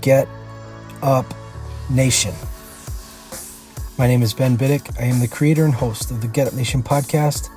Get Up Nation. My name is Ben Biddick. I am the creator and host of the Get Up Nation podcast,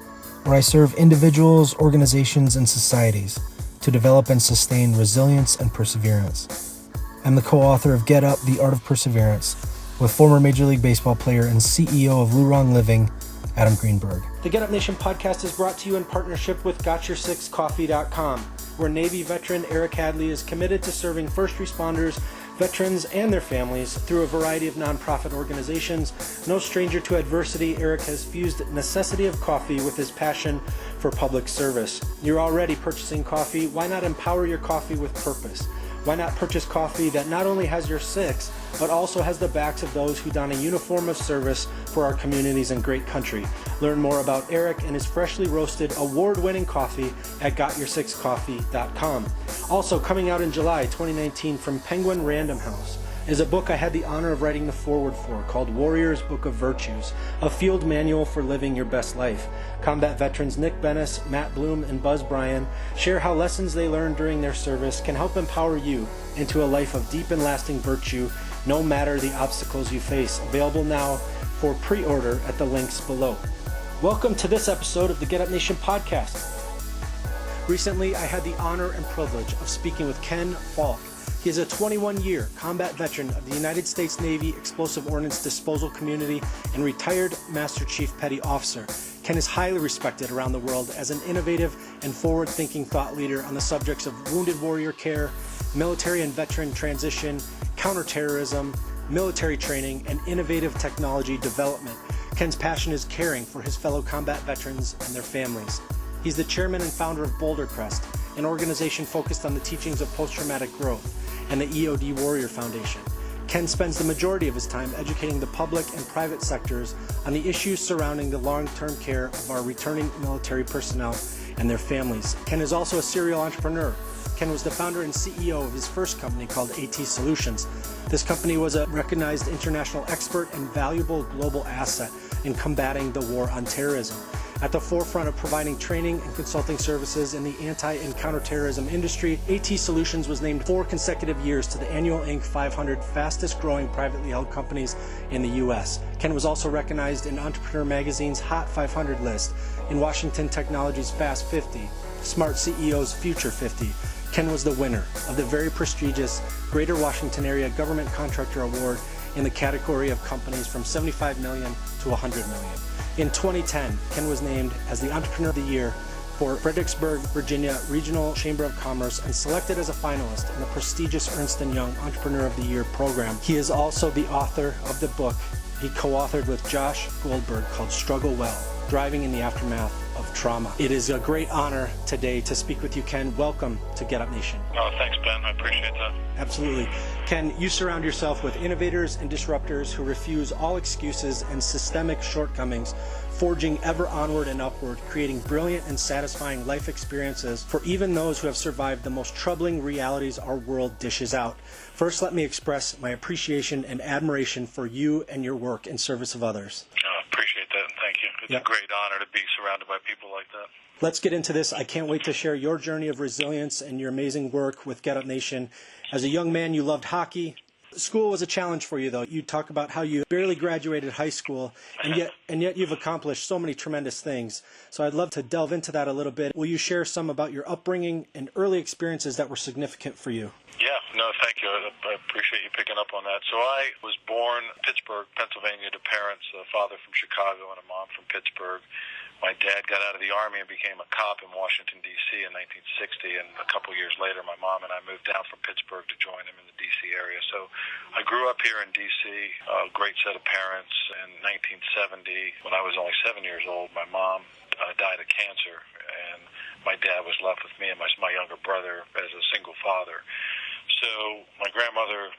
where I serve individuals, organizations, and societies to develop and sustain resilience and perseverance. I'm the co-author of Get Up, The Art of Perseverance, with former Major League Baseball player and CEO of Lurong Living, Adam Greenberg. The Get Up Nation podcast is brought to you in partnership with GotYourSixCoffee.com, where Navy veteran Eric Hadley is committed to serving first responders, veterans, and their families through a variety of nonprofit organizations. No stranger to adversity, Eric has fused necessity of coffee with his passion for public service. You're already purchasing coffee. Why not empower your coffee with purpose? Why not purchase coffee that not only has your six, but also has the backs of those who don a uniform of service for our communities and great country? Learn more about Eric and his freshly roasted, award-winning coffee at GotYourSixCoffee.com. Also coming out in July 2019 from Penguin Random House is a book I had the honor of writing the foreword for called Warrior's Book of Virtues, a field manual for living your best life. Combat veterans Nick Bennis, Matt Bloom, and Buzz Bryan share how lessons they learned during their service can help empower you into a life of deep and lasting virtue, no matter the obstacles you face. Available now for pre-order at the links below. Welcome to this episode of the Get Up Nation podcast. Recently, I had the honor and privilege of speaking with Ken Falke. He is a 21-year combat veteran of the United States Navy Explosive Ordnance Disposal Community and retired Master Chief Petty Officer. Ken is highly respected around the world as an innovative and forward-thinking thought leader on the subjects of wounded warrior care, military and veteran transition, counterterrorism, military training, and innovative technology development. Ken's passion is caring for his fellow combat veterans and their families. He's the chairman and founder of Boulder Crest, an organization focused on the teachings of post-traumatic growth, and the EOD Warrior Foundation. Ken spends the majority of his time educating the public and private sectors on the issues surrounding the long-term care of our returning military personnel and their families. Ken is also a serial entrepreneur. Ken was the founder and CEO of his first company called AT Solutions. This company was a recognized international expert and valuable global asset in combating the war on terrorism. At the forefront of providing training and consulting services in the Anti and Counter Terrorism industry, AT Solutions was named 4 consecutive years to the annual Inc. 500 fastest growing privately held companies in the U.S. Ken was also recognized in Entrepreneur Magazine's Hot 500 list, in Washington Technology's Fast 50, Smart CEO's Future 50. Ken was the winner of the very prestigious Greater Washington Area Government Contractor Award in the category of companies from $75 million to $100 million. In 2010, Ken was named as the Entrepreneur of the Year for Fredericksburg, Virginia Regional Chamber of Commerce and selected as a finalist in the prestigious Ernst and Young Entrepreneur of the Year program. He is also the author of the book he co-authored with Josh Goldberg called Struggle Well, Thriving in the Aftermath of Trauma. It is a great honor today to speak with you, Ken. Welcome to Get Up Nation. Oh, thanks, Ben. I appreciate that. Absolutely. Ken, you surround yourself with innovators and disruptors who refuse all excuses and systemic shortcomings, forging ever onward and upward, creating brilliant and satisfying life experiences for even those who have survived the most troubling realities our world dishes out. First, let me express my appreciation and admiration for you and your work in service of others. Appreciate that, and thank you. It's a great honor to be surrounded by people like that. Let's get into this. I can't wait to share your journey of resilience and your amazing work with Get Up Nation. As a young man, you loved hockey. School was a challenge for you, though. You talk about how you barely graduated high school, and yet you've accomplished so many tremendous things. So I'd love to delve into that a little bit. Will you share some about your upbringing and early experiences that were significant for you? Yeah, no, thank you. I appreciate you picking up on that. So I was born in Pittsburgh, Pennsylvania, to parents, a father from Chicago and a mom from Pittsburgh. My dad got out of the Army and became a cop in Washington, D.C. in 1960, and a couple years later, my mom and I moved down from Pittsburgh to join him in the D.C. area. So I grew up here in D.C., a great set of parents. In 1970, when I was only 7 years old, my mom died of cancer, and my dad was left with me and my younger brother as a single father. So my grandfather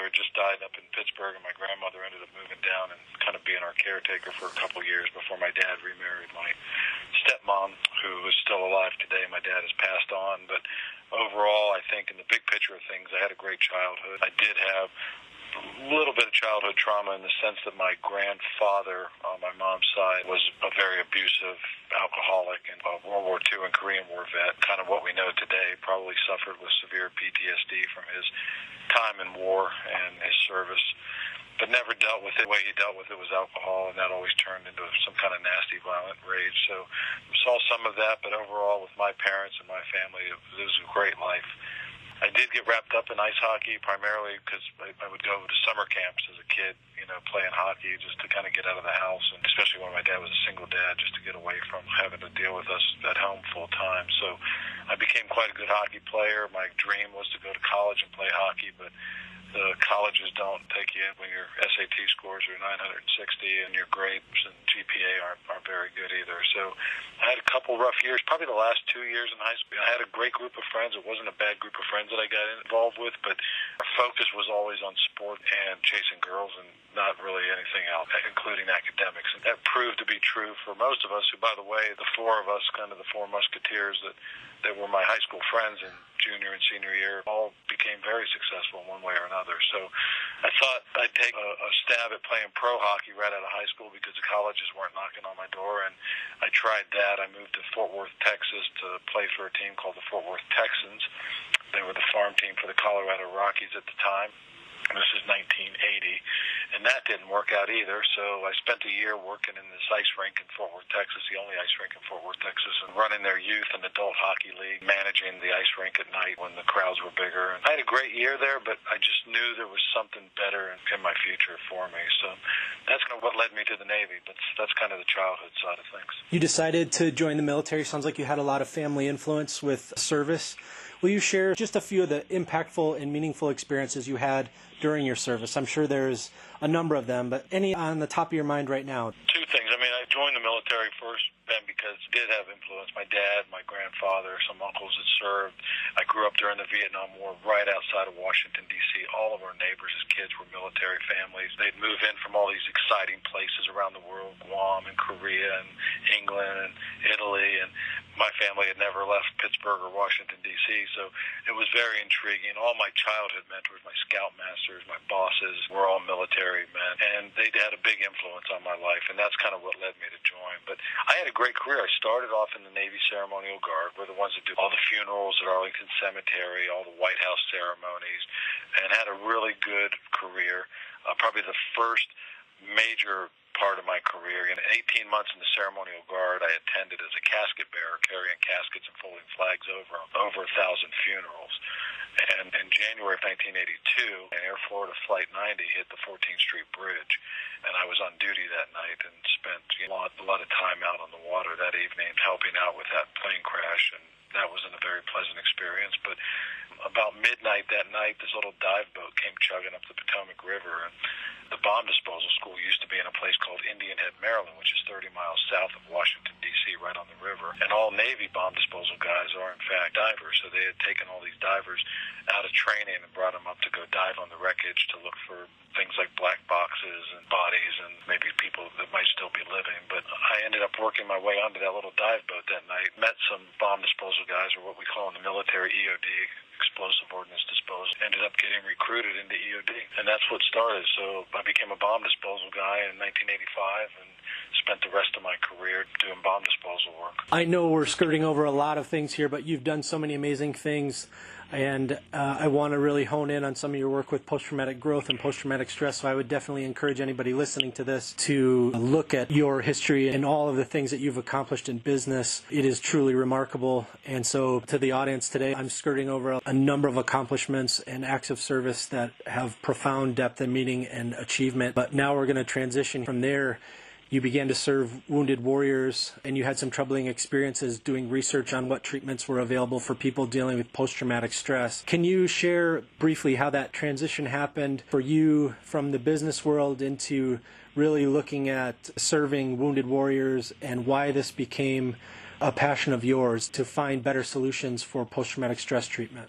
had just died up in Pittsburgh, and my grandmother ended up moving down and kind of being our caretaker for a couple years before my dad remarried my stepmom, who is still alive today. My dad has passed on, but overall, I think in the big picture of things, I had a great childhood. I did have little bit of childhood trauma in the sense that my grandfather on my mom's side was a very abusive alcoholic and a World War II and Korean War vet, kind of what we know today, probably suffered with severe PTSD from his time in war and his service, but never dealt with it. The way he dealt with it was alcohol, and that always turned into some kind of nasty, violent rage. So we saw some of that, but overall with my parents and my family, it was a great life. I did get wrapped up in ice hockey primarily because I would go to summer camps as a kid, playing hockey just to kind of get out of the house, and especially when my dad was a single dad, just to get away from having to deal with us at home full time. So I became quite a good hockey player. My dream was to go to college and play hockey, but the colleges don't take you in when your SAT scores are 960 and your grades and GPA aren't very good either. So I had a couple rough years, probably the last 2 years in high school. I had a great group of friends. It wasn't a bad group of friends that I got involved with, but our focus was always on sport and chasing girls and not really anything else, including academics. And that proved to be true for most of us, who, by the way, the four of us, kind of the four musketeers that were my high school friends in junior and senior year, all became very successful in one way or another. So I thought I'd take a stab at playing pro hockey right out of high school because the colleges weren't knocking on my door, and I tried that. I moved to Fort Worth, Texas to play for a team called the Fort Worth Texans. They were the farm team for the Colorado Rockies at the time. This is 1980, and that didn't work out either, so I spent a year working in this ice rink in Fort Worth, Texas, the only ice rink in Fort Worth, Texas, and running their youth and adult hockey league, managing the ice rink at night when the crowds were bigger. And I had a great year there, but I just knew there was something better in my future for me, so that's kind of what led me to the Navy, but that's kind of the childhood side of things. You decided to join the military. Sounds like you had a lot of family influence with service. Will you share just a few of the impactful and meaningful experiences you had during your service? I'm sure there's a number of them, but any on the top of your mind right now? Two things. I joined the military first, Ben, because it did have influence. My dad, my grandfather, some uncles had served. I grew up during the Vietnam War right outside of Washington, D.C. All of our neighbors as kids were military families. They'd move in from all these exciting places around the world, Guam and Korea and England and Italy, and my family had never left Pittsburgh or Washington, D.C., so it was very intriguing. All my childhood mentors, my scoutmasters, my bosses, were all military men, and they had a big influence on my life, and that's kind of what led me to join. But I had a great career. I started off in the Navy Ceremonial Guard. We're the ones that do all the funerals at Arlington Cemetery, all the White House ceremonies, and had a really good career. Probably the first major part of my career. In 18 months in the Ceremonial Guard, I attended as a casket bearer, carrying caskets and folding flags over 1,000 funerals. And in January of 1982, an Air Florida Flight 90 hit the 14th Street Bridge, and I was on duty that night and spent a lot of time out on the water that evening helping out with that plane crash, and that wasn't a very pleasant experience. But about midnight that night, this little dive boat came chugging up the Potomac River, and the bomb disposal school used to be in a place called Indian Head, Maryland, which is 30 miles south of Washington, D.C., right on the river. And all Navy bomb disposal guys are, in fact, divers. So they had taken all these divers out of training and brought them up to go dive on the wreckage to look for things like black boxes and bodies and maybe people that might still be living. But I ended up working my way onto that little dive boat that night, met some bomb disposal guys, or what we call in the military EOD, explosive ordnance disposal, ended up getting recruited into EOD, and that's what started. So I became a bomb disposal guy in 1985 and spent the rest of my career doing bomb disposal work. I know we're skirting over a lot of things here, but you've done so many amazing things, and I want to really hone in on some of your work with post-traumatic growth and post-traumatic stress, so I would definitely encourage anybody listening to this to look at your history and all of the things that you've accomplished in business. It is truly remarkable, and so to the audience today, I'm skirting over a number of accomplishments and acts of service that have profound depth and meaning and achievement, but now we're going to transition from there. You began to serve wounded warriors, and you had some troubling experiences doing research on what treatments were available for people dealing with post-traumatic stress. Can you share briefly how that transition happened for you from the business world into really looking at serving wounded warriors, and why this became a passion of yours to find better solutions for post-traumatic stress treatment?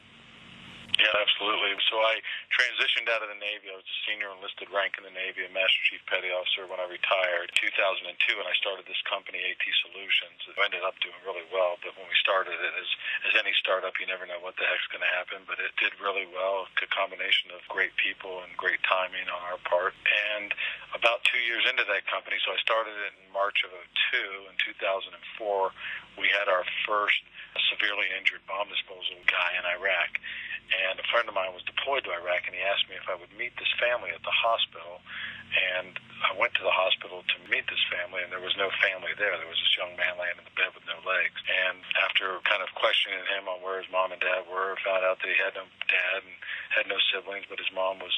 Yeah, absolutely. So I transitioned out of the Navy. I was a senior enlisted rank in the Navy, a Master Chief Petty Officer when I retired in 2002, and I started this company, AT Solutions. It ended up doing really well, but when we started it, as any startup, you never know what the heck's going to happen, but it did really well, a combination of great people and great timing on our part. And about 2 years into that company, so I started it in March of 2002. In 2004, we had our first severely injured bomb disposal guy in Iraq. And a friend of mine was deployed to Iraq, and he asked me if I would meet this family at the hospital. And I went to the hospital to meet this family, and there was no family there. There was this young man laying in the bed with no legs. And after kind of questioning him on where his mom and dad were, I found out that he had no dad and had no siblings, but his mom was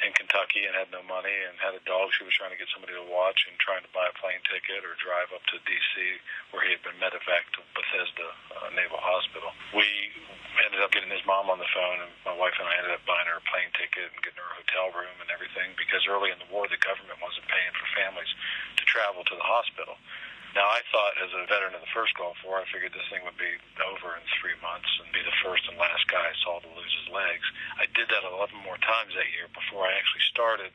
in Kentucky and had no money and had a dog she was trying to get somebody to watch and trying to buy a plane ticket or drive up to D.C. where he had been medevaced to Bethesda Naval Hospital. We ended up getting his mom on the phone, and my wife and I ended up buying her a plane ticket and getting her a hotel room and everything, because early in the war the government wasn't paying for families to travel to the hospital. Now, I thought, as a veteran of the first Gulf War, I figured this thing would be over in 3 months and be the first and last guy I saw to lose his legs. I did that 11 more times that year before I actually started.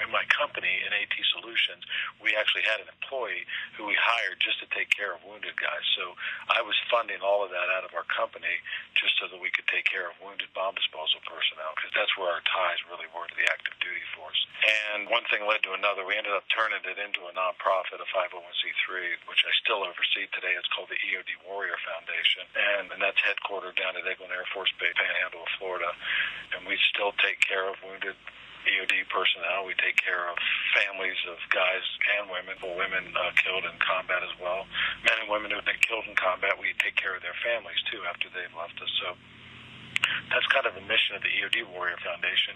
In my company, in AT Solutions, we actually had an employee who we hired just to take care of wounded guys. So I was funding all of that out of our company just so that we could take care of wounded bomb disposal personnel, because that's where our ties really were to the active duty force. And one thing led to another. We ended up turning it into a nonprofit, a 501c3, which I still oversee today. It's called the EOD Warrior Foundation, and that's headquartered down at Eglin Air Force Base, Panhandle of Florida. And we still take care of wounded EOD personnel. We take care of families of guys and women killed in combat as well. Men and women who have been killed in combat, we take care of their families too after they've left us. So that's kind of the mission of the EOD Warrior Foundation.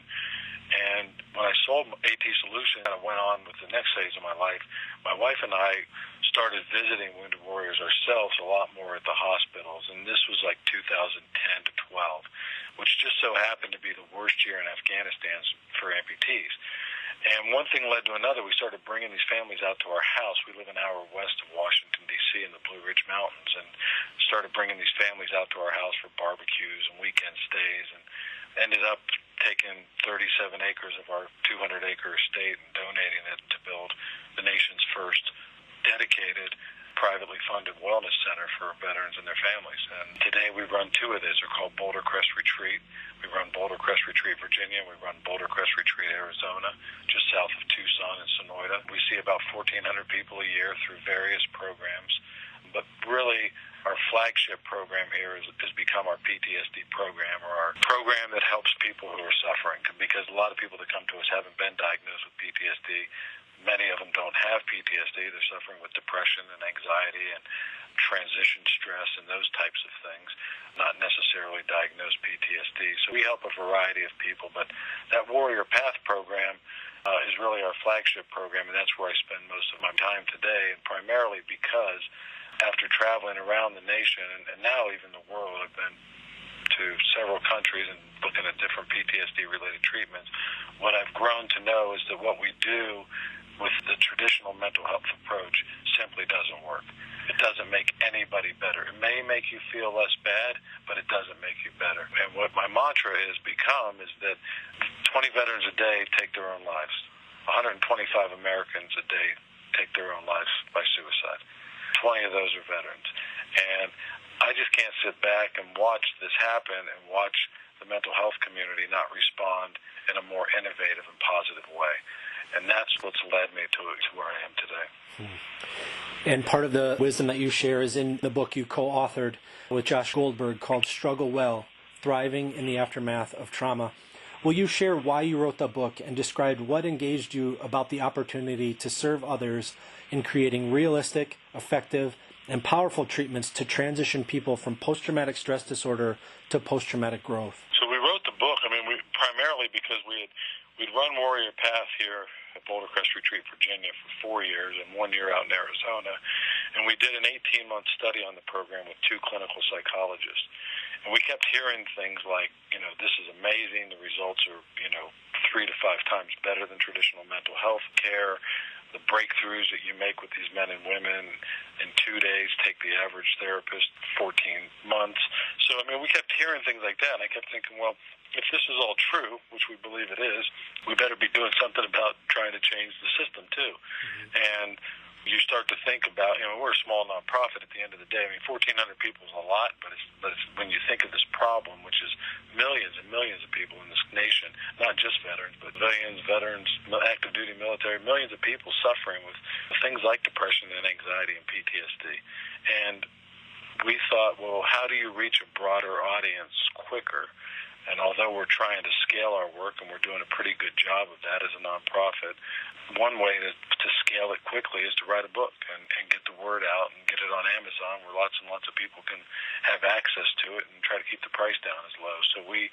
And when I sold AT Solutions, I went on with the next phase of my life. My wife and I started visiting wounded warriors ourselves a lot more at the hospitals, and this was like 2010 to 12, which just so happened to be the worst year in Afghanistan for amputees. And one thing led to another. We started bringing these families out to our house. We live an hour west of Washington, D.C. in the Blue Ridge Mountains, and started bringing these families out to our house for barbecues and weekend stays, and ended up taking 37 acres of our 200-acre estate and donating it to build the nation's first dedicated, privately funded wellness center for veterans and their families. And today we run two of these. They're called Boulder Crest Retreat. We run Boulder Crest Retreat, Virginia. We run Boulder Crest Retreat, Arizona, just south of Tucson and Sonoyta. We see about 1,400 people a year through various programs. But really, our flagship program here has become our PTSD program, or our program that helps people who are suffering. Because a lot of people that come to us haven't been diagnosed with PTSD. Many of them don't have PTSD. They're suffering with depression and anxiety and transition stress and those types of things, not necessarily diagnosed PTSD. So we help a variety of people. But that Warrior Path program is really our flagship program, and that's where I spend most of my time today, and primarily because after traveling around the nation and now even the world, I've been to several countries and looking at different PTSD-related treatments. What I've grown to know is that what we do with the traditional mental health approach simply doesn't work. It doesn't make anybody better. It may make you feel less bad, but it doesn't make you better. And what my mantra is that 20 veterans a day take their own lives. 125 Americans a day take their own lives by suicide. 20 of those are veterans. And I just can't sit back and watch this happen and watch the mental health community not respond in a more innovative and positive way. And that's what's led me to where I am today. And part of the wisdom that you share is in the book you co-authored with Josh Goldberg called Struggle Well, Thriving in the Aftermath of Trauma. Will you share why you wrote the book and describe what engaged you about the opportunity to serve others in creating realistic, effective, and powerful treatments to transition people from post-traumatic stress disorder to post-traumatic growth? So we wrote the book, primarily because we'd run Warrior Path here at Boulder Crest Retreat, Virginia for 4 years and 1 year out in Arizona. And we did an 18-month study on the program with 2 clinical psychologists. And we kept hearing things like, this is amazing. The results are, 3 to 5 times better than traditional mental health care. The breakthroughs that you make with these men and women in 2 days take the average therapist 14 months. So, we kept hearing things like that, and I kept thinking, well, if this is all true, which we believe it is, we better be doing something about trying to change the system, too. And you start to think about, we're a small nonprofit at the end of the day. 1,400 people is a lot, but it's when you think of this problem, which is millions and millions of people in this nation, not just veterans, but civilians, veterans, active duty military, millions of people suffering with things like depression and anxiety and PTSD. And we thought, well, how do you reach a broader audience quicker? And although we're trying to scale our work, and we're doing a pretty good job of that as a nonprofit, one way to scale it quickly is to write a book and get the word out and get it on Amazon where lots and lots of people can have access to it and try to keep the price down as low. So we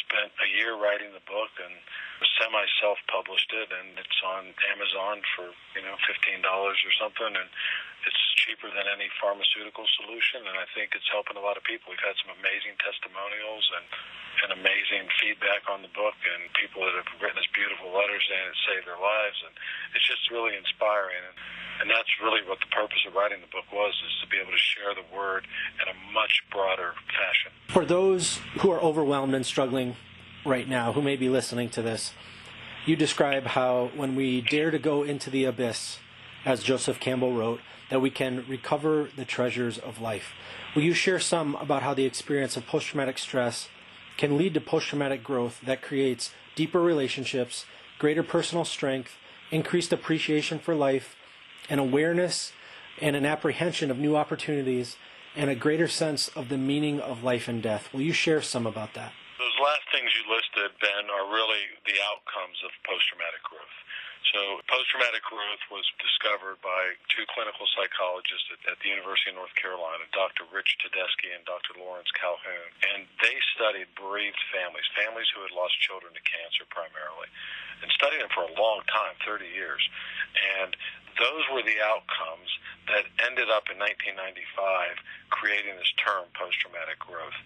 spent a year writing the book and semi-self-published it, and it's on Amazon for $15 or something, and it's cheaper than any pharmaceutical solution, and I think it's helping a lot of people. We've had some amazing testimonials and amazing feedback on the book, and people that have written us beautiful letters saying it saved their lives, and it's just really inspiring. And that's really what the purpose of writing the book was, is to be able to share the word in a much broader fashion. For those who are overwhelmed and struggling right now, who may be listening to this, you describe how when we dare to go into the abyss, as Joseph Campbell wrote, that we can recover the treasures of life. Will you share some about how the experience of post-traumatic stress can lead to post-traumatic growth that creates deeper relationships, greater personal strength, increased appreciation for life, an awareness and an apprehension of new opportunities, and a greater sense of the meaning of life and death? Will you share some about that? Those last things you listed, Ben, are really the outcomes of post-traumatic growth. So post-traumatic growth was discovered by two clinical psychologists at the University of North Carolina, Dr. Rich Tedeschi and Dr. Lawrence Calhoun. And they studied bereaved families who had lost children to cancer primarily, and studied them for a long time, 30 years. And those were the outcomes that ended up in 1995 creating this term post-traumatic growth.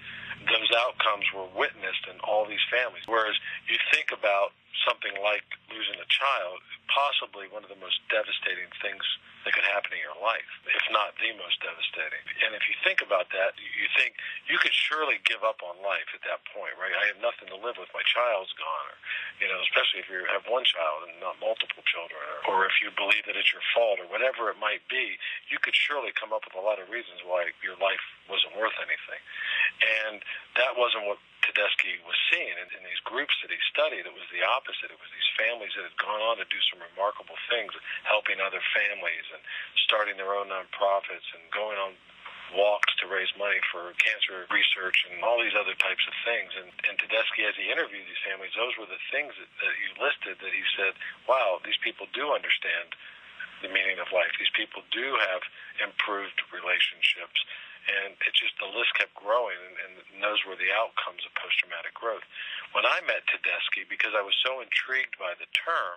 Those outcomes were witnessed in all these families. Whereas you think about something like losing a child, possibly one of the most devastating things that could happen in your life, if not the most devastating. And if you think about that, you think you could surely give up on life at that point, right? I have nothing to live with. My child's gone. Or, especially if you have one child and not multiple children, or if you believe that it's your fault or whatever it might be, you could surely come up with a lot of reasons why your life wasn't worth anything. And that wasn't what Tedeschi was seeing in these groups that he studied. It was the opposite. It was these families that had gone on to do some remarkable things, helping other families and starting their own nonprofits and going on walks to raise money for cancer research and all these other types of things. And Tedeschi, as he interviewed these families, those were the things that you listed that he said, wow, these people do understand the meaning of life. These people do have improved relationships. And it's just the list kept growing, and those were the outcomes of post-traumatic growth. When I met Tedeschi, because I was so intrigued by the term,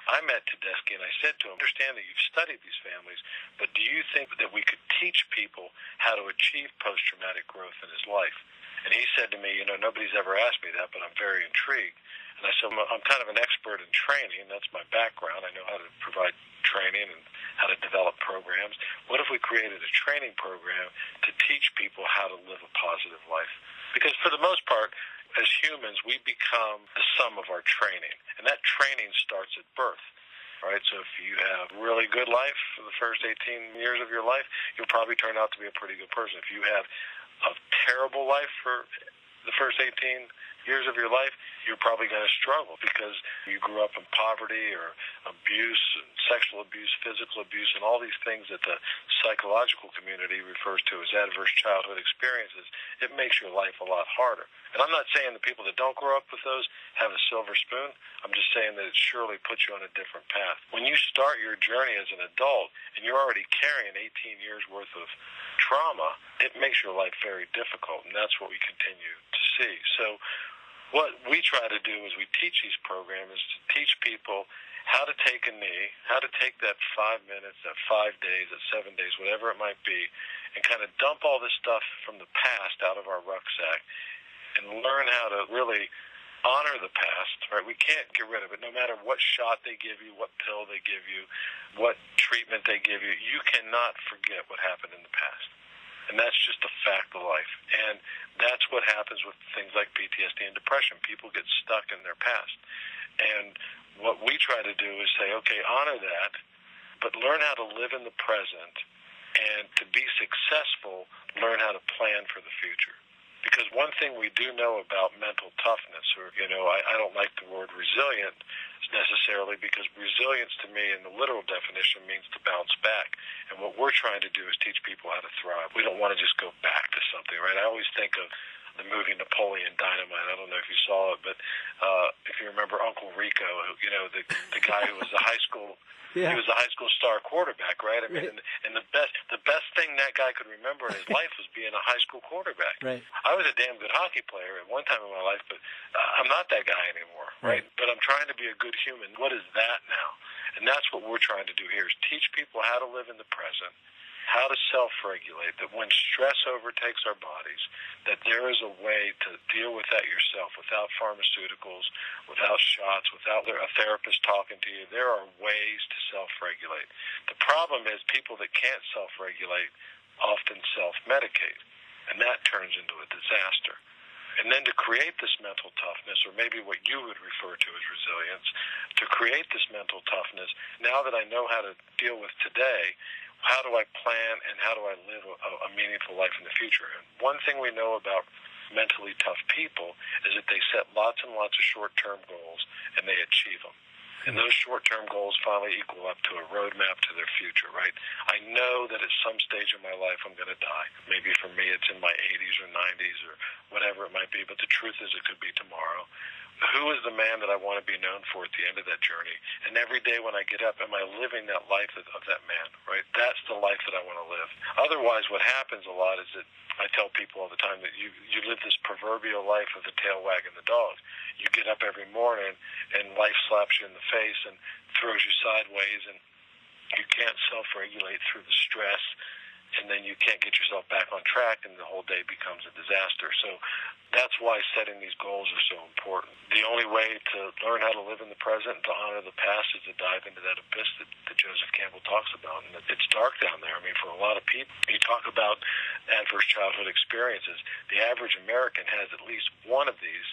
I met Tedeschi and I said to him, I understand that you've studied these families, but do you think that we could teach people how to achieve post-traumatic growth in his life? And he said to me, nobody's ever asked me that, but I'm very intrigued. And I said, I'm kind of an expert in training. That's my background. I know how to provide training and how to develop programs. What if we created a training program to teach people how to live a positive life? Because for the most part, as humans, we become the sum of our training. And that training starts at birth. Right? So if you have a really good life for the first 18 years of your life, you'll probably turn out to be a pretty good person. If you have a terrible life for the first 18 years of your life, you're probably going to struggle because you grew up in poverty or abuse, sexual abuse, physical abuse, and all these things that the psychological community refers to as adverse childhood experiences. It makes your life a lot harder. And I'm not saying the people that don't grow up with those have a silver spoon. I'm just saying that it surely puts you on a different path. When you start your journey as an adult and you're already carrying 18 years worth of trauma, it makes your life very difficult, and that's what we continue to see. So what we try to do as we teach these programs is to teach people how to take a knee, how to take that 5 minutes, that 5 days, that 7 days, whatever it might be, and kind of dump all this stuff from the past out of our rucksack and learn how to really honor the past, right? We can't get rid of it. No matter what shot they give you, what pill they give you, what treatment they give you, you cannot forget what happened in the past. And that's just a fact of life. And that's what happens with things like PTSD and depression. People get stuck in their past. And what we try to do is say, okay, honor that, but learn how to live in the present. And to be successful, learn how to plan for the future. Because one thing we do know about mental toughness, or, I don't like the word resilient necessarily, because resilience to me in the literal definition means to bounce back. And what we're trying to do is teach people how to thrive. We don't want to just go back to something, right? I always think of the movie Napoleon Dynamite. I don't know if you saw it, but if you remember Uncle Rico, the guy who was a high school Yeah. He was a high school star quarterback, right? I mean, and the best thing that guy could remember in his life was being a high school quarterback. Right. I was a damn good hockey player at one time in my life, but I'm not that guy anymore, right? But I'm trying to be a good human. What is that now? And that's what we're trying to do here, is teach people how to live in the present, how to self-regulate, that when stress overtakes our bodies, that there is a way to deal with that yourself without pharmaceuticals, without shots, without a therapist talking to you. There are ways to self-regulate. The problem is people that can't self-regulate often self-medicate, and that turns into a disaster. And then to create this mental toughness, or maybe what you would refer to as resilience, to create this mental toughness, now that I know how to deal with today, how do I plan and how do I live a meaningful life in the future? And one thing we know about mentally tough people is that they set lots and lots of short-term goals and they achieve them. And those short-term goals finally equal up to a roadmap to their future, right? I know that at some stage in my life I'm going to die. Maybe for me it's in my 80s or 90s or whatever it might be, but the truth is it could be tomorrow. Who is the man that I want to be known for at the end of that journey? And every day when I get up, am I living that life of that man, right? That's the life that I want to live. Otherwise, what happens a lot is that I tell people all the time that you live this proverbial life of the tail wagging the dog. You get up every morning and life slaps you in the face and throws you sideways, and you can't self-regulate through the stress, and then you can't get yourself back on track, and the whole day becomes a disaster. So that's why setting these goals are so important. The only way to learn how to live in the present and to honor the past is to dive into that abyss that Joseph Campbell talks about. And it's dark down there. I mean, for a lot of people, you talk about adverse childhood experiences. The average American has at least one of these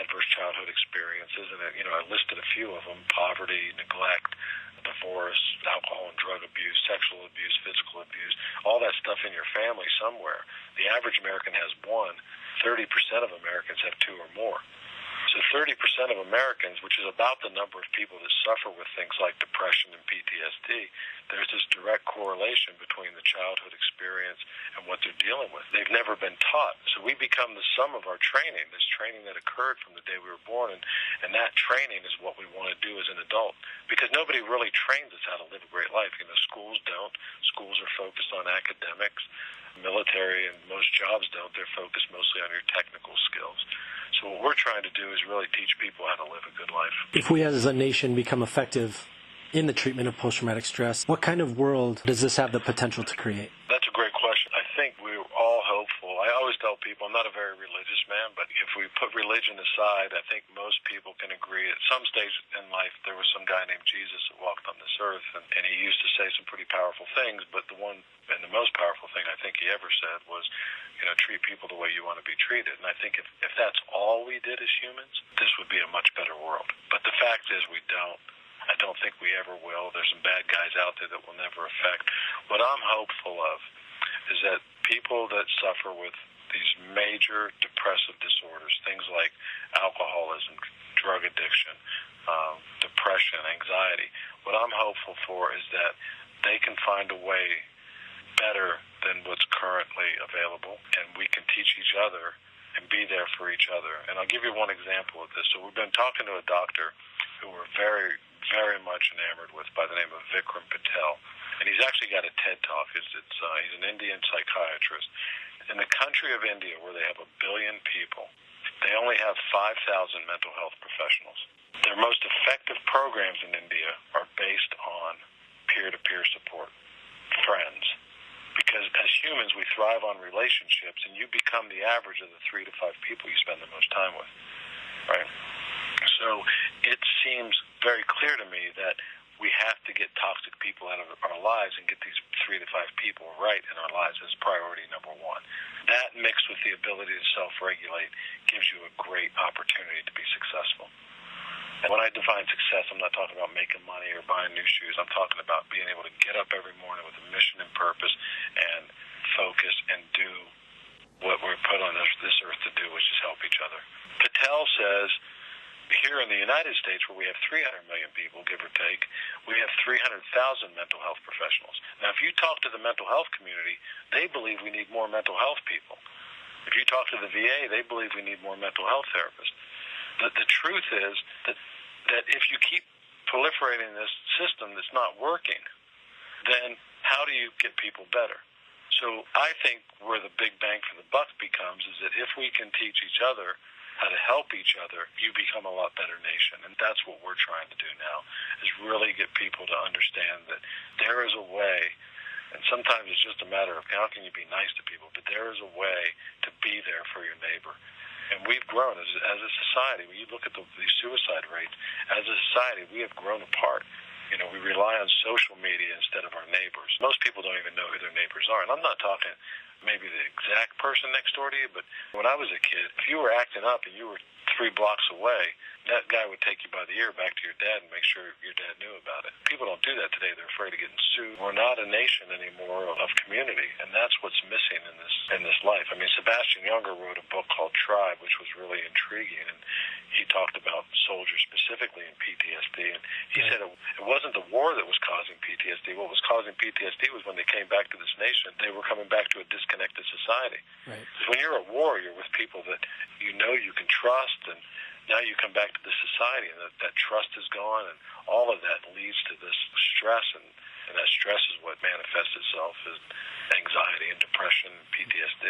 adverse childhood experiences, and I listed a few of them: poverty, neglect, divorce, alcohol and drug abuse, sexual abuse, physical abuse, all that stuff in your family somewhere. The average American has one. 30% of Americans have two or more. So 30% of Americans, which is about the number of people that suffer with things like depression and PTSD, there's this direct correlation between the childhood experience and what they're dealing with. They've never been taught. So we become the sum of our training, this training that occurred from the day we were born, and that training is what we want to do as an adult, because nobody really trains us how to live a great life. Schools don't. Schools are focused on academics. Military and most jobs don't. They're focused mostly on your technical skills. So what we're trying to do is really teach people how to live a good life. If we as a nation become effective in the treatment of post-traumatic stress, what kind of world does this have the potential to create? That's a great question. I think we're all hopeful. I always tell people, I'm not a very religious man, but if we put religion aside, I think most people can agree at some stage in life there was some guy named Jesus that walked on this earth, and he used to say some pretty powerful things, but the one and the most powerful thing I think he ever said was, treat people the way you want to be treated. And I think if that's all we did as humans, this would be a much better world. But the fact is we don't. I don't think we ever will. There's some bad guys out there that will never affect. What I'm hopeful of is that people that suffer with these major depressive disorders, things like alcoholism, drug addiction, depression, anxiety, what I'm hopeful for is that they can find a way better than what's currently available, and we can teach each other and be there for each other. And I'll give you one example of this. So we've been talking to a doctor who we're very, very much enamored with by the name of Vikram Patel. And he's actually got a TED Talk. He's an Indian psychiatrist. In the country of India, where they have 1 billion people, they only have 5,000 mental health professionals. Their most effective programs in India are based on peer-to-peer support, friends. Because as humans, we thrive on relationships, and you become the average of the 3 to 5 people you spend the most time with, right? So it seems very clear to me that we have to get toxic people out of our lives and get these 3 to 5 people right in our lives as priority number one. That mixed with the ability to self-regulate gives you a great opportunity to be successful. And when I define success, I'm not talking about making money or buying new shoes. I'm talking about being able to get up every morning with a mission and purpose and focus and do what we're put on this earth to do, which is help each other. Patel says, here in the United States, where we have 300 million people, give or take, we have 300,000 mental health professionals. Now, if you talk to the mental health community, they believe we need more mental health people. If you talk to the VA, they believe we need more mental health therapists. The truth is that if you keep proliferating this system that's not working, then how do you get people better? So I think where the big bang for the buck becomes is that if we can teach each other how to help each other, you become a lot better nation. And that's what we're trying to do now, is really get people to understand that there is a way, and sometimes it's just a matter of how can you be nice to people, but there is a way to be there for your neighbor. And we've grown as a society. When you look at these suicide rates, as a society, we have grown apart. You know, we rely on social media instead of our neighbors. Most people don't even know who their neighbors are. And I'm not talking maybe the exact person next door to you, but when I was a kid, if you were acting up and you were 3 blocks away, that guy would take you by the ear back to your dad and make sure your dad knew about it. People don't do that today. They're afraid of getting sued. We're not a nation anymore of community, and that's what's missing in this life. I mean, Sebastian Junger wrote a book called Tribe, which was really intriguing, and he talked about soldiers specifically in PTSD, and he said it wasn't the war that was causing PTSD. What was causing PTSD was when they came back to this nation, they were coming back to a disconnected society. Right. Because when you're at war, you're with people that you know you can trust, and now you come back to the society, and that trust is gone, and all of that leads to this stress, and that stress is what manifests itself as anxiety and depression and PTSD.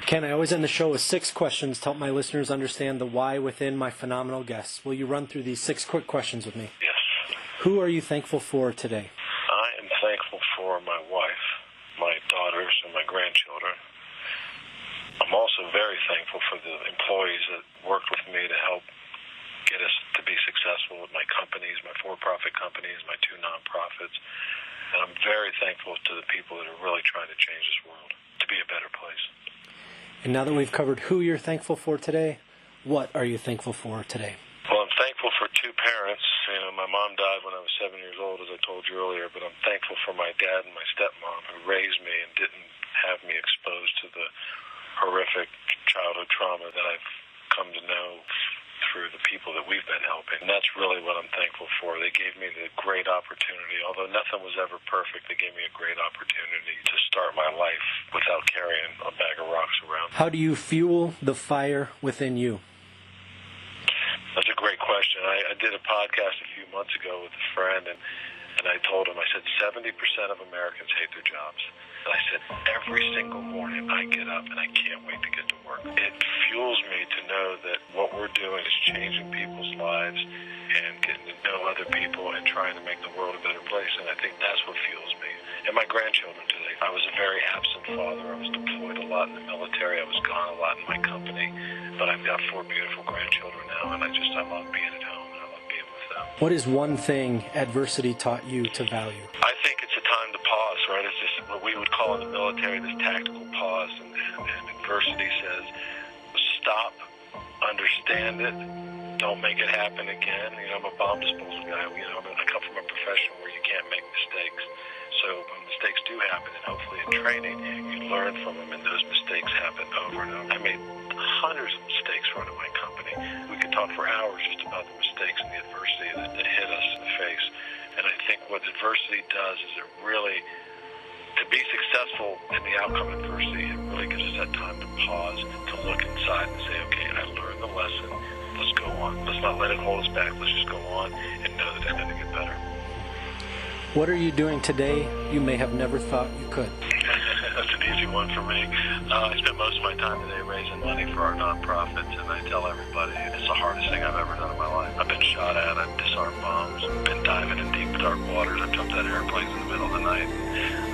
Ken, I always end the show with 6 questions to help my listeners understand the why within my phenomenal guests. Will you run through these 6 quick questions with me? Yes. Who are you thankful for today? I am thankful for my wife, my daughters, and my grandchildren. I'm also very thankful for the employees that worked with me to help get us to be successful with my companies, my for-profit companies, my 2 nonprofits. And I'm very thankful to the people that are really trying to change this world to be a better place. And now that we've covered who you're thankful for today, what are you thankful for today? Well, I'm thankful for 2 parents. You know, my mom died when I was 7 years old, as I told you earlier, but I'm thankful for my dad and my stepmom who raised me and didn't have me exposed to the horrific childhood trauma that I've come to know through the people that we've been helping. And that's really what I'm thankful for. They gave me the great opportunity. Although nothing was ever perfect, they gave me a great opportunity to start my life without carrying a bag of rocks around. How do you fuel the fire within you? That's a great question. I did a podcast a few months ago with a friend, and I told him, I said, 70% of Americans hate their jobs. And I said, every single morning I get up and I can't wait to get to work. It fuels me to know that what we're doing is changing people's lives and getting to know other people and trying to make the world a better place. And I think that's what fuels me. And my grandchildren today. I was a very absent father. I was deployed a lot in the military. I was gone a lot in my company. But I've got 4 beautiful grandchildren now, and I love being at home, and I love being with them. What is one thing adversity taught you to value? I think it's a time to pause, right? It's just what we would call in the military this tactical pause, and adversity says, stop, understand it, don't make it happen again. You know, I'm a bomb disposal guy. You know, I come from a profession where you can't make mistakes. So when mistakes do happen, and hopefully in training, you learn from them, and those mistakes happen over and over. I made hundreds of mistakes running my company. We could talk for hours just about the mistakes and the adversity that hit us in the face. And I think what adversity does is it really, to be successful in the outcome of adversity, it really gives us that time to pause, to look inside and say, okay, I learned the lesson. Let's go on. Let's not let it hold us back. Let's just go on and know that it's going to get better. What are you doing today you may have never thought you could? That's an easy one for me. I spent most of my time today raising money for our nonprofits, and I tell everybody it's the hardest thing I've ever done in my life. I've been shot at, I've disarmed bombs, I've been diving in deep, dark waters, I've jumped out of airplanes in the middle of the night.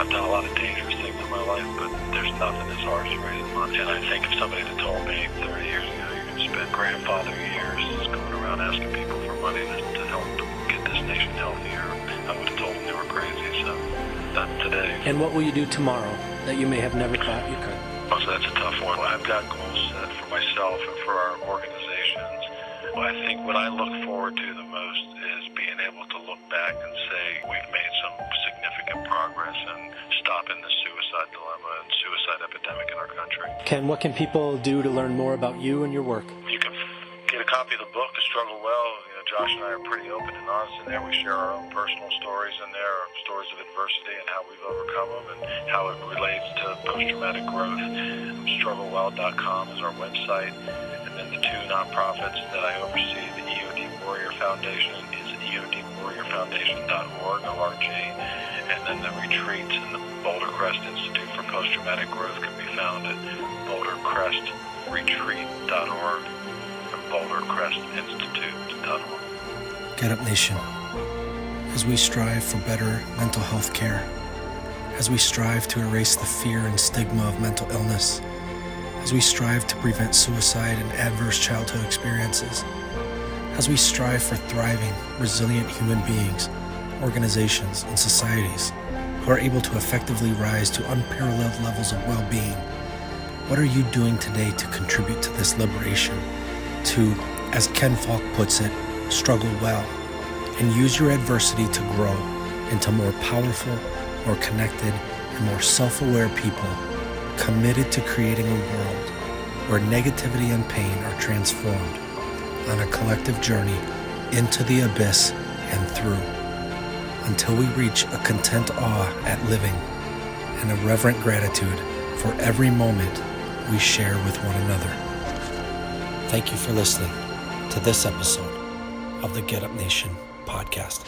I've done a lot of dangerous things in my life, but there's nothing as hard as raising money. And I think if somebody had told me 30 years ago you're going to spend grandfather years just going around asking people for money to help get this nation healthier, I would have told them they were crazy, so not today. And what will you do tomorrow that you may have never thought you could? So that's a tough one. I've got goals set for myself and for our organizations. I think what I look forward to the most is being able to look back and say we've made some significant progress in stopping the suicide dilemma and suicide epidemic in our country. Ken, what can people do to learn more about you and your work? You can get a copy of the book, The Struggle Well. Josh and I are pretty open and honest in there. We share our own personal stories in there, stories of adversity and how we've overcome them and how it relates to post-traumatic growth. StruggleWell.com is our website. And then the two nonprofits that I oversee, the EOD Warrior Foundation is EODWarriorFoundation.org, O-R-G. And then the retreats and the Boulder Crest Institute for Post-Traumatic Growth can be found at BoulderCrestRetreat.org and BoulderCrestInstitute.org. Get Up Nation, as we strive for better mental health care, as we strive to erase the fear and stigma of mental illness, as we strive to prevent suicide and adverse childhood experiences, as we strive for thriving, resilient human beings, organizations, and societies who are able to effectively rise to unparalleled levels of well-being, what are you doing today to contribute to this liberation, to, as Ken Falke puts it, struggle well, and use your adversity to grow into more powerful, more connected, and more self-aware people committed to creating a world where negativity and pain are transformed on a collective journey into the abyss and through, until we reach a content awe at living and a reverent gratitude for every moment we share with one another. Thank you for listening to this episode of the Get Up Nation podcast.